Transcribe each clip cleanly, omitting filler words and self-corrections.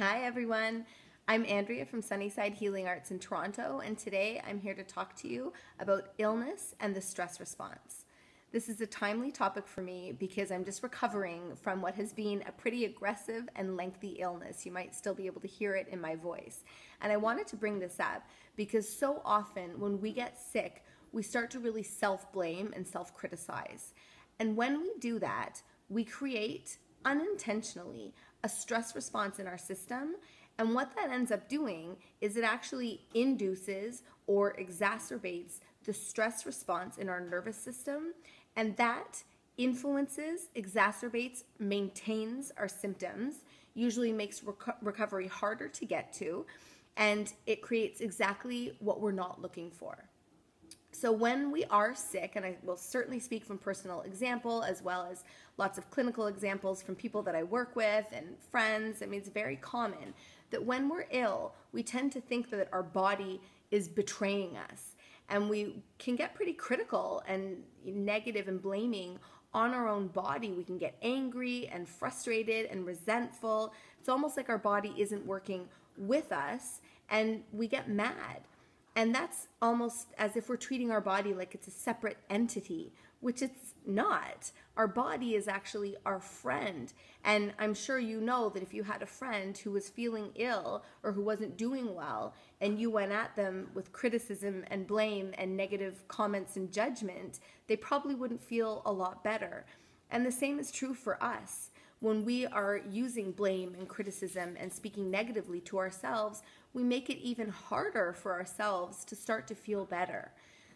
Hi everyone, I'm Andrea from Sunnyside Healing Arts in Toronto, and today I'm here to talk to you about illness and the stress response. This is a timely topic for me because I'm just recovering from what has been a pretty aggressive and lengthy illness. You might still be able to hear it in my voice. And I wanted to bring this up because so often when we get sick, we start to really self-blame and self-criticize. And when we do that, we create unintentionally a stress response in our system, and what that ends up doing is it actually induces or exacerbates the stress response in our nervous system, and that influences, exacerbates, maintains our symptoms, usually makes recovery harder to get to, and it creates exactly what we're not looking for. So when we are sick, and I will certainly speak from personal example as well as lots of clinical examples from people that I work with and friends, I mean, it's very common that when we're ill, we tend to think that our body is betraying us. And we can get pretty critical and negative and blaming on our own body. We can get angry and frustrated and resentful. It's almost like our body isn't working with us, and we get mad. And that's almost as if we're treating our body like it's a separate entity, which it's not. Our body is actually our friend. And I'm sure you know that if you had a friend who was feeling ill or who wasn't doing well, and you went at them with criticism and blame and negative comments and judgment, they probably wouldn't feel a lot better. And the same is true for us. When we are using blame and criticism and speaking negatively to ourselves, we make it even harder for ourselves to start to feel better.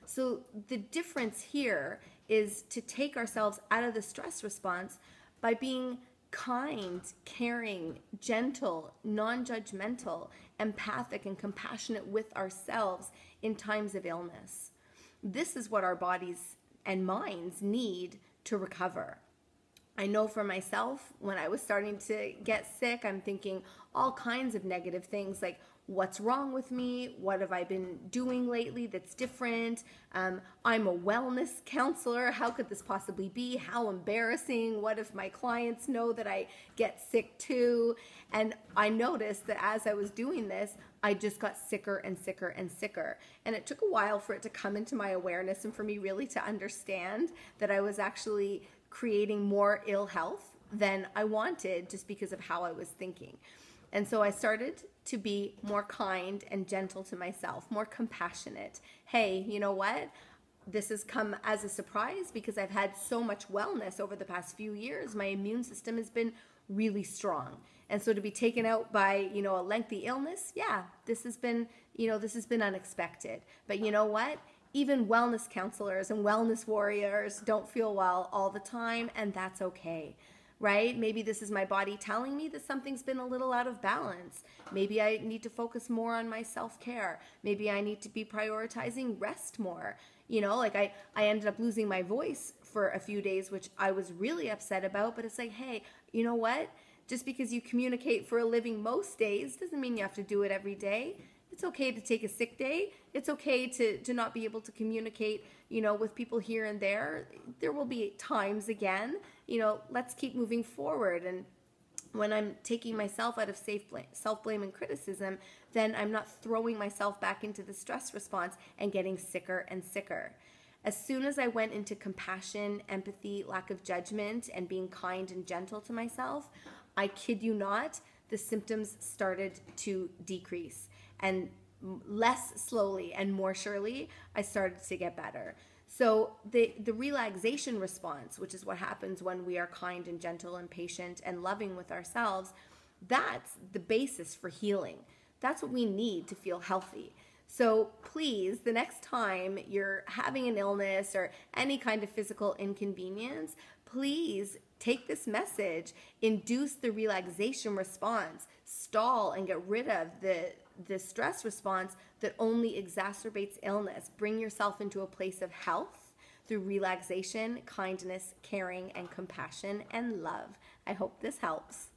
So the difference here is to take ourselves out of the stress response by being kind, caring, gentle, non-judgmental, empathic, and compassionate with ourselves in times of illness. This is what our bodies and minds need to recover. I know for myself, when I was starting to get sick, I'm thinking all kinds of negative things like, what's wrong with me? What have I been doing lately that's different? I'm a wellness counselor. How could this possibly be? How embarrassing. What if my clients know that I get sick too? And I noticed that as I was doing this, I just got sicker and sicker and sicker. And it took a while for it to come into my awareness and for me really to understand that I was actually creating more ill health than I wanted just because of how I was thinking. And so I started to be more kind and gentle to myself, more compassionate. Hey, you know what? This has come as a surprise because I've had so much wellness over the past few years. My immune system has been really strong. And so to be taken out by, a lengthy illness, yeah, this has been unexpected. But you know what? Even wellness counselors and wellness warriors don't feel well all the time, and that's okay. Right? Maybe this is my body telling me that something's been a little out of balance. Maybe I need to focus more on my self-care. Maybe I need to be prioritizing rest more. I ended up losing my voice for a few days, which I was really upset about, but it's like, hey, you know what? Just because you communicate for a living most days doesn't mean you have to do it every day. It's okay to take a sick day. It's okay to not be able to communicate, with people here and there. There will be times again, let's keep moving forward. And when I'm taking myself out of self-blame and criticism, then I'm not throwing myself back into the stress response and getting sicker and sicker. As soon as I went into compassion, empathy, lack of judgment, and being kind and gentle to myself, I kid you not, the symptoms started to decrease. And less slowly and more surely, I started to get better. So the relaxation response, which is what happens when we are kind and gentle and patient and loving with ourselves, that's the basis for healing. That's what we need to feel healthy. So please, the next time you're having an illness or any kind of physical inconvenience, please take this message, induce the relaxation response, stall and get rid of the stress response that only exacerbates illness. Bring yourself into a place of health through relaxation, kindness, caring, and compassion and love. I hope this helps.